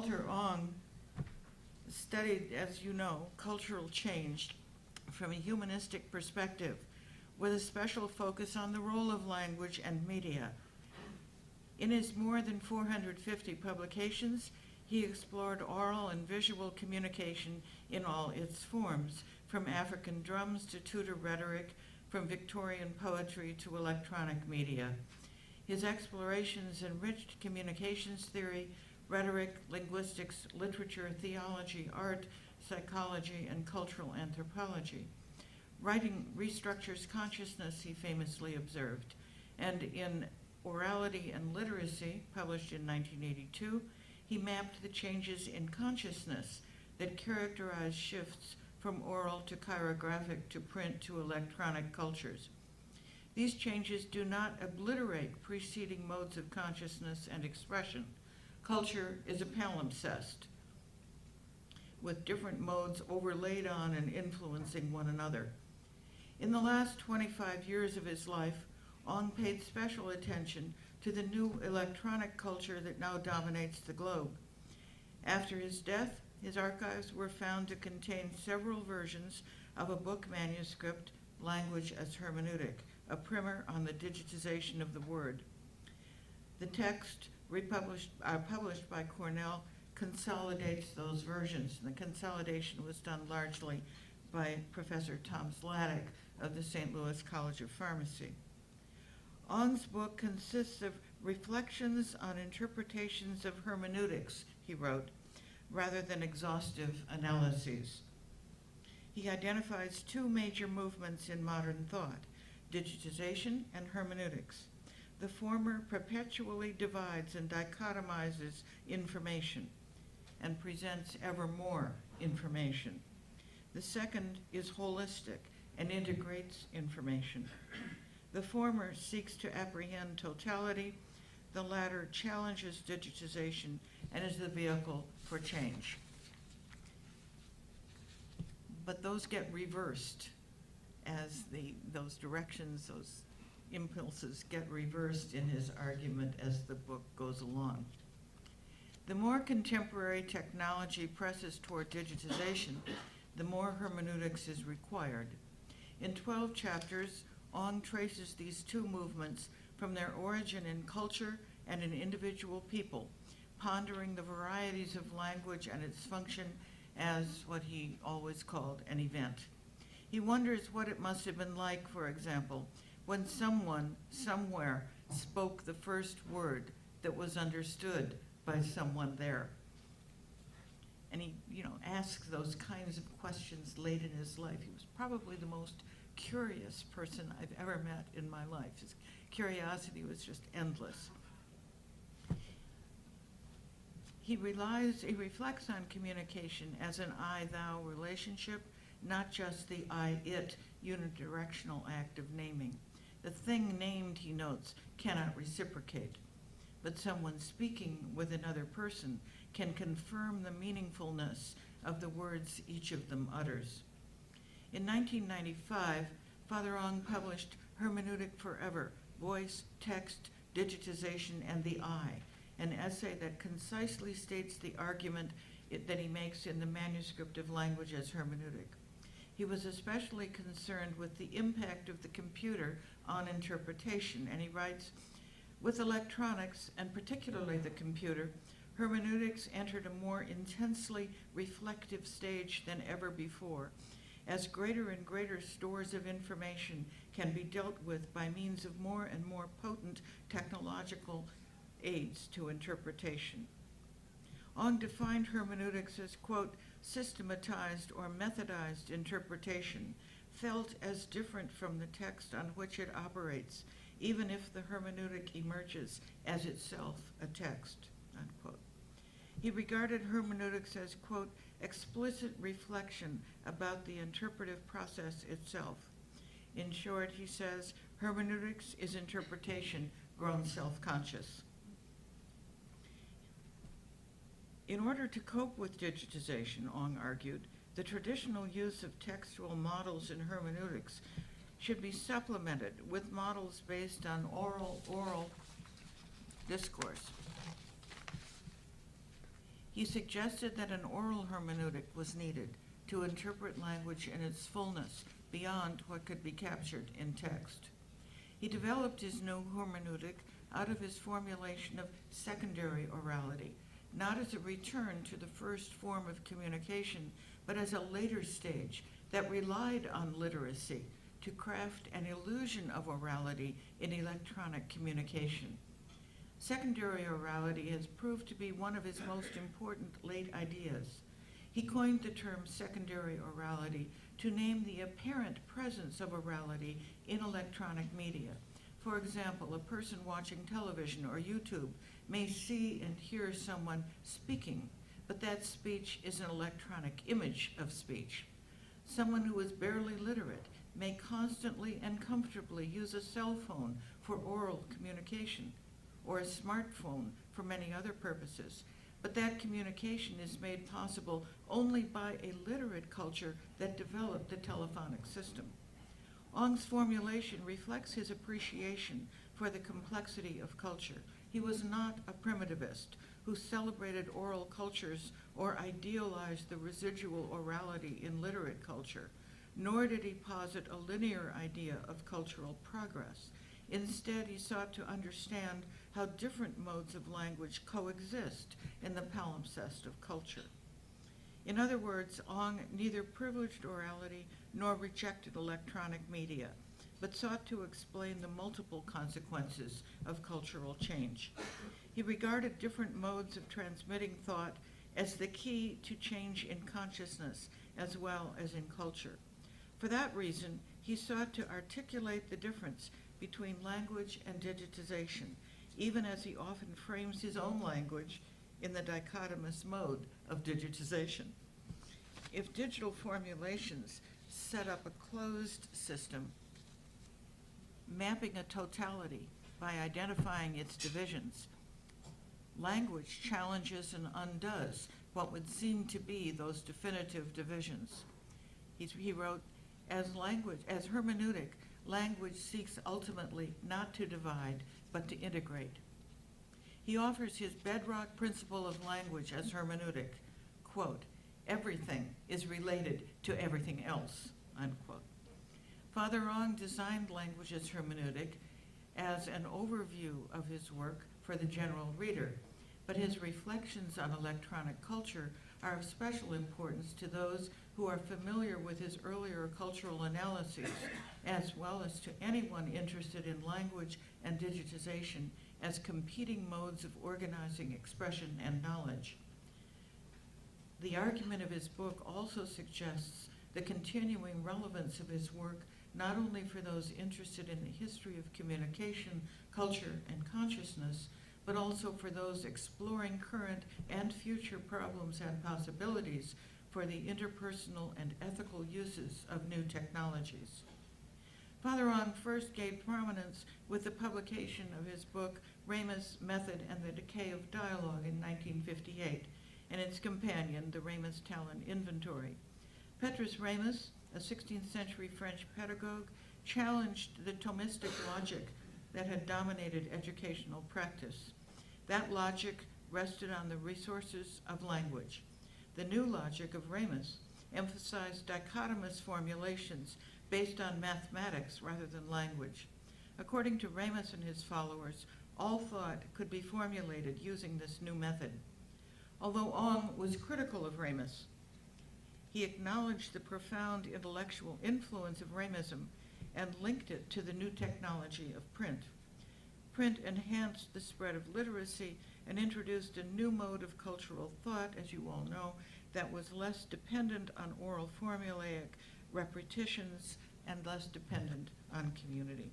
Walter Ong studied, as you know, cultural change from a humanistic perspective, with a special focus on the role of language and media. In his more than 450 publications, he explored oral and visual communication in all its forms, from African drums to Tudor rhetoric, from Victorian poetry to electronic media. His explorations enriched communications theory, rhetoric, linguistics, literature, theology, art, psychology, and cultural anthropology. Writing restructures consciousness, he famously observed, and in Orality and Literacy, published in 1982, he mapped the changes in consciousness that characterize shifts from oral to chirographic to print to electronic cultures. These changes do not obliterate preceding modes of consciousness and expression. Culture is a palimpsest, with different modes overlaid on and influencing one another. In the last 25 years of his life, Ong paid special attention to the new electronic culture that now dominates the globe. After his death, his archives were found to contain several versions of a book manuscript, Language as Hermeneutic, a primer on the digitization of the word. The text, published by Cornell, consolidates those versions, and the consolidation was done largely by Professor Tom Zlatic of the St. Louis College of Pharmacy. Ong's book consists of reflections on interpretations of hermeneutics, he wrote, rather than exhaustive analyses. He identifies two major movements in modern thought, digitization and hermeneutics. The former perpetually divides and dichotomizes information and presents ever more information. The second is holistic and integrates information. The former seeks to apprehend totality. The latter challenges digitization and is the vehicle for change. But those get reversed as those directions, those impulses get reversed in his argument as the book goes along. The more contemporary technology presses toward digitization, the more hermeneutics is required. In 12 chapters, Ong traces these two movements from their origin in culture and in individual people, pondering the varieties of language and its function as what he always called an event. He wonders what it must have been like, for example, when someone, somewhere, spoke the first word that was understood by someone there. And he, asks those kinds of questions late in his life. He was probably the most curious person I've ever met in my life. His curiosity was just endless. He reflects on communication as an I-thou relationship, not just the I-it unidirectional act of naming. The thing named, he notes, cannot reciprocate, but someone speaking with another person can confirm the meaningfulness of the words each of them utters. In 1995, Father Ong published Hermeneutic Forever, Voice, Text, Digitization, and the I, an essay that concisely states the argument that he makes in the manuscript of Language as Hermeneutic. He was especially concerned with the impact of the computer on interpretation, and he writes, with electronics, and particularly the computer, hermeneutics entered a more intensely reflective stage than ever before, as greater and greater stores of information can be dealt with by means of more and more potent technological aids to interpretation. Ong defined hermeneutics as, quote, systematized or methodized interpretation, felt as different from the text on which it operates, even if the hermeneutic emerges as itself a text, unquote. He regarded hermeneutics as, quote, explicit reflection about the interpretive process itself. In short, he says, hermeneutics is interpretation grown self-conscious. In order to cope with digitization, Ong argued, the traditional use of textual models in hermeneutics should be supplemented with models based on oral discourse. He suggested that an oral hermeneutic was needed to interpret language in its fullness beyond what could be captured in text. He developed his new hermeneutic out of his formulation of secondary orality, not as a return to the first form of communication, but as a later stage that relied on literacy to craft an illusion of orality in electronic communication. Secondary orality has proved to be one of his most important late ideas. He coined the term secondary orality to name the apparent presence of orality in electronic media. For example, a person watching television or YouTube may see and hear someone speaking, but that speech is an electronic image of speech. Someone who is barely literate may constantly and comfortably use a cell phone for oral communication, or a smartphone for many other purposes, but that communication is made possible only by a literate culture that developed the telephonic system. Ong's formulation reflects his appreciation for the complexity of culture. He was not a primitivist who celebrated oral cultures or idealized the residual orality in literate culture, nor did he posit a linear idea of cultural progress. Instead, he sought to understand how different modes of language coexist in the palimpsest of culture. In other words, Ong neither privileged orality nor rejected electronic media, but sought to explain the multiple consequences of cultural change. He regarded different modes of transmitting thought as the key to change in consciousness as well as in culture. For that reason, he sought to articulate the difference between language and digitization, even as he often frames his own language in the dichotomous mode of digitization. If digital formulations set up a closed system, mapping a totality by identifying its divisions, language challenges and undoes what would seem to be those definitive divisions. He wrote, as hermeneutic, language seeks ultimately not to divide, but to integrate. He offers his bedrock principle of language as hermeneutic, quote, everything is related to everything else, unquote. Father Ong designed language as hermeneutic as an overview of his work for the general reader, but his reflections on electronic culture are of special importance to those who are familiar with his earlier cultural analyses, as well as to anyone interested in language and digitization as competing modes of organizing expression and knowledge. The argument of his book also suggests the continuing relevance of his work not only for those interested in the history of communication, culture, and consciousness, but also for those exploring current and future problems and possibilities for the interpersonal and ethical uses of new technologies. Father Ong first gave prominence with the publication of his book, Ramus, Method, and the Decay of Dialogue in 1958, and its companion, the Ramus-Talon Inventory. Petrus Ramus, a 16th century French pedagogue, challenged the Thomistic logic that had dominated educational practice. That logic rested on the resources of language. The new logic of Ramus emphasized dichotomous formulations based on mathematics rather than language. According to Ramus and his followers, all thought could be formulated using this new method. Although Ong was critical of Ramus, he acknowledged the profound intellectual influence of Ramism and linked it to the new technology of print. Print enhanced the spread of literacy and introduced a new mode of cultural thought, as you all know, that was less dependent on oral formulaic repetitions and less dependent on community.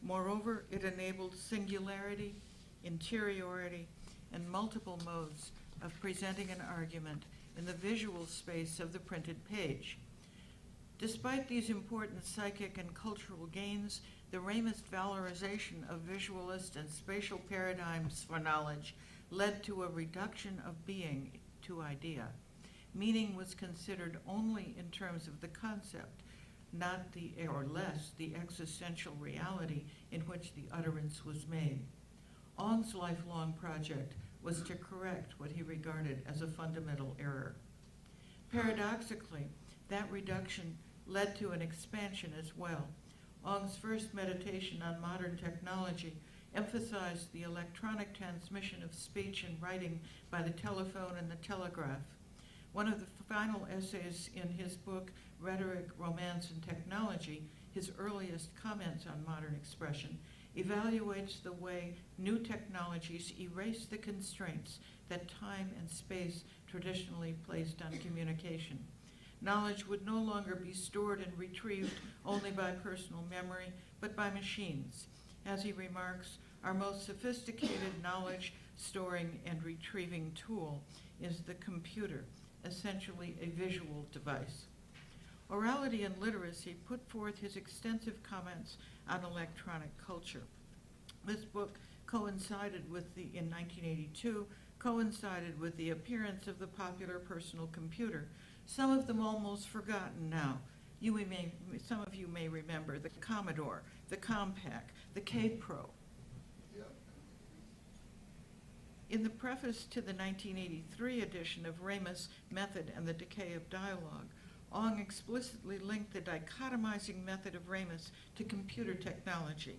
Moreover, it enabled singularity, interiority, and multiple modes of presenting an argument in the visual space of the printed page. Despite these important psychic and cultural gains, the Ramist valorization of visualist and spatial paradigms for knowledge led to a reduction of being to idea. Meaning was considered only in terms of the concept, not or less the existential reality in which the utterance was made. Ong's lifelong project was to correct what he regarded as a fundamental error. Paradoxically, that reduction led to an expansion as well. Ong's first meditation on modern technology emphasized the electronic transmission of speech and writing by the telephone and the telegraph. One of the final essays in his book, Rhetoric, Romance, and Technology, his earliest comments on modern expression, evaluates the way new technologies erase the constraints that time and space traditionally placed on communication. Knowledge would no longer be stored and retrieved only by personal memory, but by machines. As he remarks, our most sophisticated knowledge storing and retrieving tool is the computer, essentially a visual device. Orality and Literacy put forth his extensive comments on electronic culture. This book coincided with in 1982, coincided with the appearance of the popular personal computer, some of them almost forgotten now. Some of you may remember the Commodore, the Compaq, the K-Pro. In the preface to the 1983 edition of Ramus, Method and the Decay of Dialogue, Ong explicitly linked the dichotomizing method of Ramus to computer technology.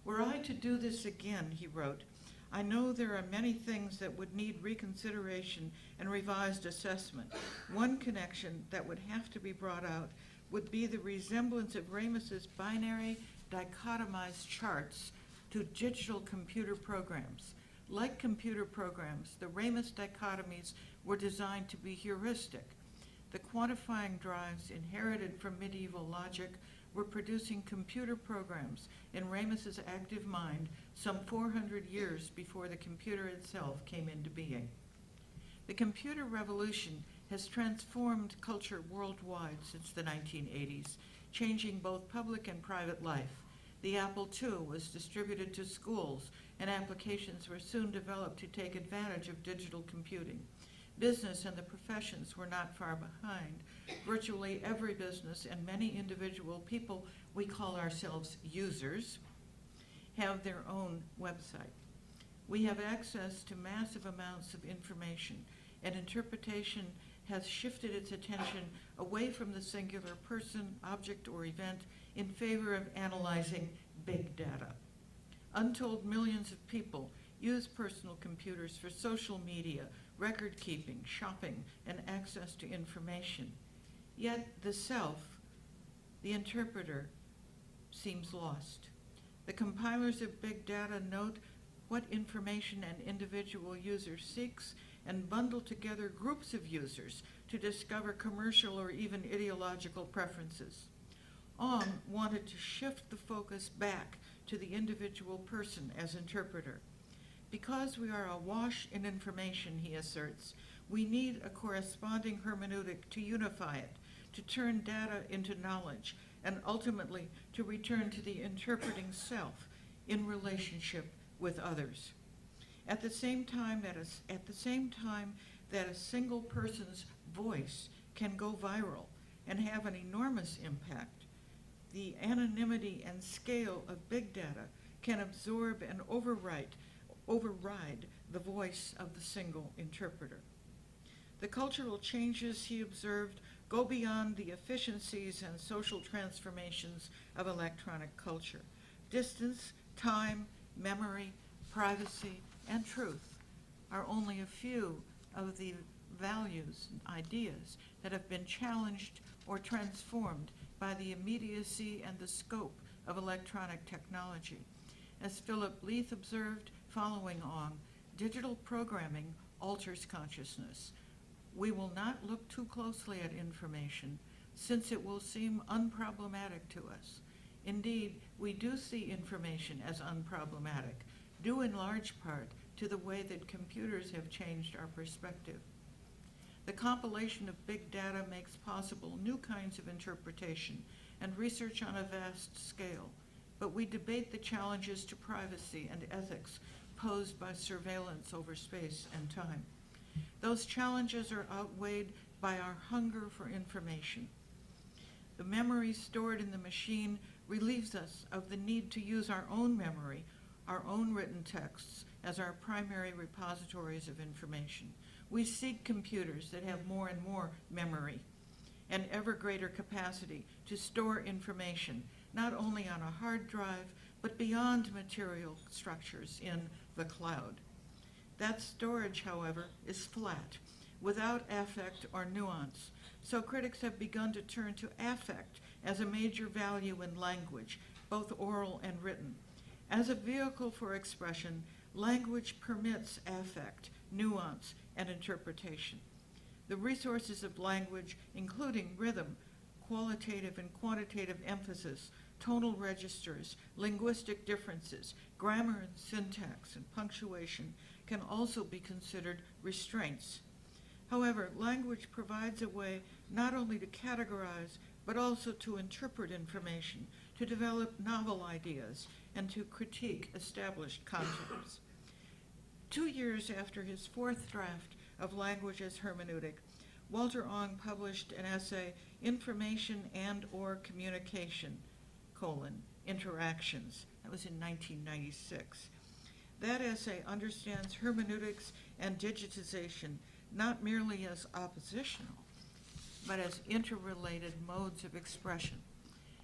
Were I to do this again, he wrote, I know there are many things that would need reconsideration and revised assessment. One connection that would have to be brought out would be the resemblance of Ramus's binary dichotomized charts to digital computer programs. Like computer programs, the Ramus dichotomies were designed to be heuristic. The quantifying drives inherited from medieval logic were producing computer programs in Ramus's active mind some 400 years before the computer itself came into being. The computer revolution has transformed culture worldwide since the 1980s, changing both public and private life. The Apple II was distributed to schools, and applications were soon developed to take advantage of digital computing. Business and the professions were not far behind. Virtually every business and many individual people, we call ourselves users, have their own website. We have access to massive amounts of information, and interpretation has shifted its attention away from the singular person, object, or event in favor of analyzing big data. Untold millions of people use personal computers for social media, record keeping, shopping, and access to information. Yet the self, the interpreter, seems lost. The compilers of big data note what information an individual user seeks and bundle together groups of users to discover commercial or even ideological preferences. Ong wanted to shift the focus back to the individual person as interpreter. Because we are awash in information, he asserts, we need a corresponding hermeneutic to unify it, to turn data into knowledge, and ultimately to return to the interpreting self in relationship with others. At the same time that a single person's voice can go viral and have an enormous impact, the anonymity and scale of big data can absorb and override the voice of the single interpreter. The cultural changes, he observed, go beyond the efficiencies and social transformations of electronic culture. Distance, time, memory, privacy, and truth are only a few of the values and ideas that have been challenged or transformed by the immediacy and the scope of electronic technology. As Philip Leith observed, following Ong, digital programming alters consciousness. We will not look too closely at information, since it will seem unproblematic to us. Indeed, we do see information as unproblematic, due in large part to the way that computers have changed our perspective. The compilation of big data makes possible new kinds of interpretation and research on a vast scale, but we debate the challenges to privacy and ethics posed by surveillance over space and time. Those challenges are outweighed by our hunger for information. The memory stored in the machine relieves us of the need to use our own memory, our own written texts, as our primary repositories of information. We seek computers that have more and more memory and ever greater capacity to store information, not only on a hard drive, but beyond material structures in the cloud. That storage, however, is flat, without affect or nuance. So critics have begun to turn to affect as a major value in language, both oral and written. As a vehicle for expression, language permits affect, nuance, and interpretation. The resources of language, including rhythm, qualitative and quantitative emphasis, tonal registers, linguistic differences, grammar and syntax, and punctuation, can also be considered restraints. However, language provides a way not only to categorize, but also to interpret information, to develop novel ideas, and to critique established concepts. 2 years after his fourth draft of Language as Hermeneutic, Walter Ong published an essay, Information and/or Communication, Interactions. That was in 1996. That essay understands hermeneutics and digitization not merely as oppositional, but as interrelated modes of expression.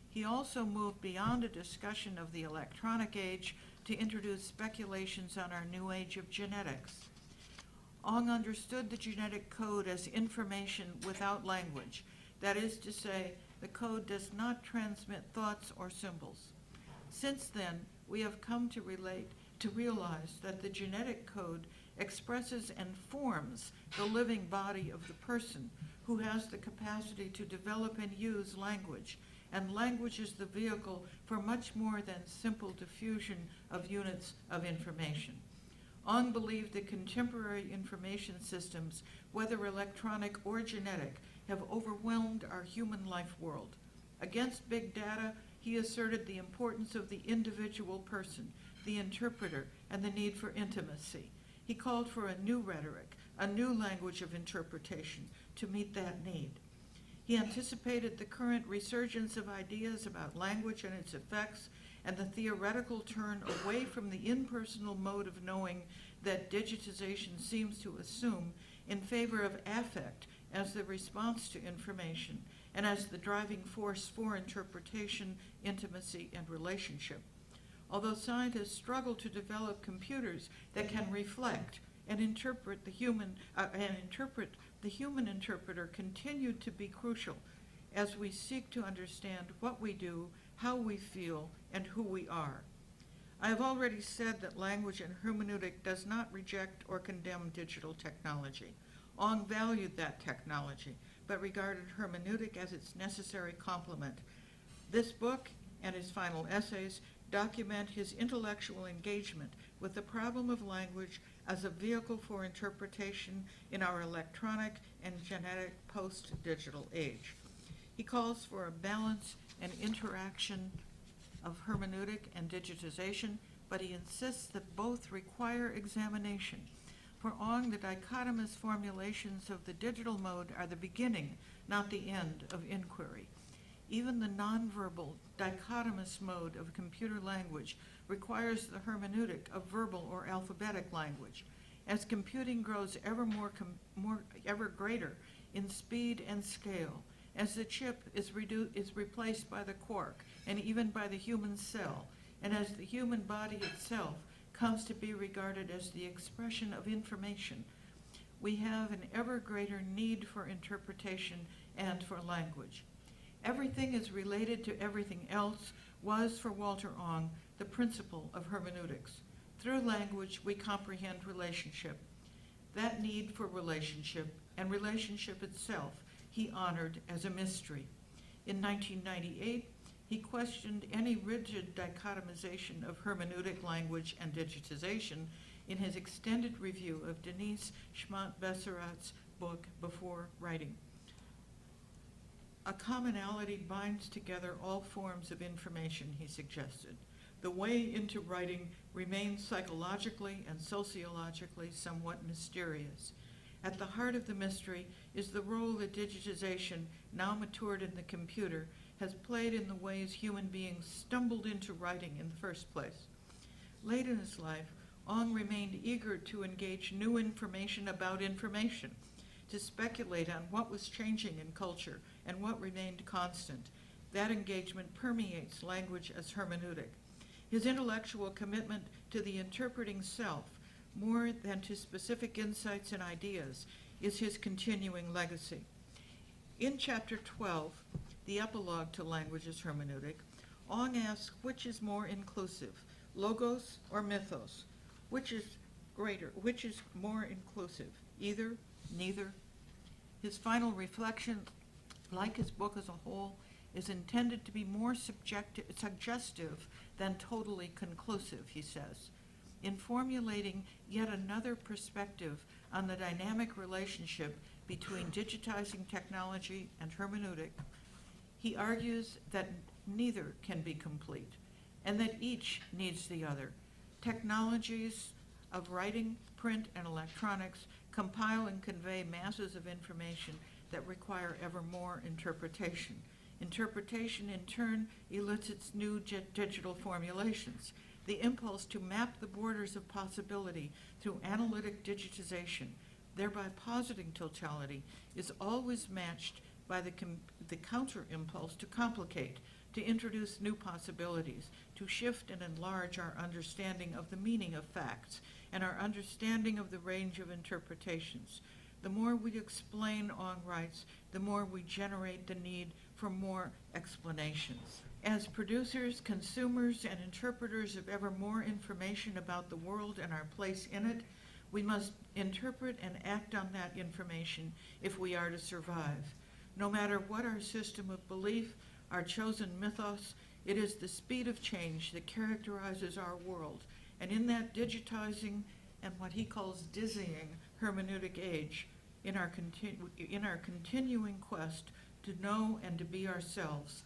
He also moved beyond a discussion of the electronic age to introduce speculations on our new age of genetics. Ong understood the genetic code as information without language. That is to say, the code does not transmit thoughts or symbols. Since then, we have come to realize that the genetic code expresses and forms the living body of the person who has the capacity to develop and use language, and language is the vehicle for much more than simple diffusion of units of information. Ong believed that contemporary information systems, whether electronic or genetic, have overwhelmed our human life world. Against big data, he asserted the importance of the individual person, the interpreter, and the need for intimacy. He called for a new rhetoric, a new language of interpretation to meet that need. He anticipated the current resurgence of ideas about language and its effects, and the theoretical turn away from the impersonal mode of knowing that digitization seems to assume in favor of affect as the response to information and as the driving force for interpretation, intimacy, and relationship. Although scientists struggle to develop computers that can reflect and interpret the human interpreter continued to be crucial as we seek to understand what we do, how we feel, and who we are. I have already said that language and hermeneutic does not reject or condemn digital technology. Ong valued that technology, but regarded hermeneutic as its necessary complement. This book and his final essays document his intellectual engagement with the problem of language as a vehicle for interpretation in our electronic and genetic post-digital age. He calls for a balance and interaction of hermeneutic and digitization, but he insists that both require examination. For Ong, the dichotomous formulations of the digital mode are the beginning, not the end, of inquiry. Even the nonverbal, dichotomous mode of computer language requires the hermeneutic of verbal or alphabetic language. As computing grows ever greater in speed and scale, as the chip is replaced by the quark and even by the human cell, and as the human body itself comes to be regarded as the expression of information, we have an ever greater need for interpretation and for language. Everything is related to everything else was, for Walter Ong, the principle of hermeneutics. Through language, we comprehend relationship. That need for relationship and relationship itself he honored as a mystery. In 1998, he questioned any rigid dichotomization of hermeneutic language and digitization in his extended review of Denise Schmont-Besserat's book, Before Writing. A commonality binds together all forms of information, he suggested. The way into writing remains psychologically and sociologically somewhat mysterious. At the heart of the mystery is the role that digitization, now matured in the computer, has played in the ways human beings stumbled into writing in the first place. Late in his life, Ong remained eager to engage new information about information, to speculate on what was changing in culture and what remained constant. That engagement permeates language as hermeneutic. His intellectual commitment to the interpreting self, more than to specific insights and ideas, is his continuing legacy. In Chapter 12, the epilogue to Language as Hermeneutic, Ong asks which is more inclusive, logos or mythos? Which is greater? Which is more inclusive? Either? Neither? His final reflection, like his book as a whole, is intended to be more suggestive than totally conclusive, he says. In formulating yet another perspective on the dynamic relationship between digitizing technology and hermeneutic, he argues that neither can be complete, and that each needs the other. Technologies of writing, print, and electronics compile and convey masses of information that require ever more interpretation. Interpretation, in turn, elicits new digital formulations. The impulse to map the borders of possibility through analytic digitization, thereby positing totality, is always matched by the counter impulse to complicate, to introduce new possibilities, to shift and enlarge our understanding of the meaning of facts and our understanding of the range of interpretations. The more we explain, Ong writes, the more we generate the need for more explanations. As producers, consumers, and interpreters of ever more information about the world and our place in it, we must interpret and act on that information if we are to survive. No matter what our system of belief, our chosen mythos, it is the speed of change that characterizes our world. And in that digitizing and what he calls dizzying hermeneutic age, in our continuing quest to know and to be ourselves,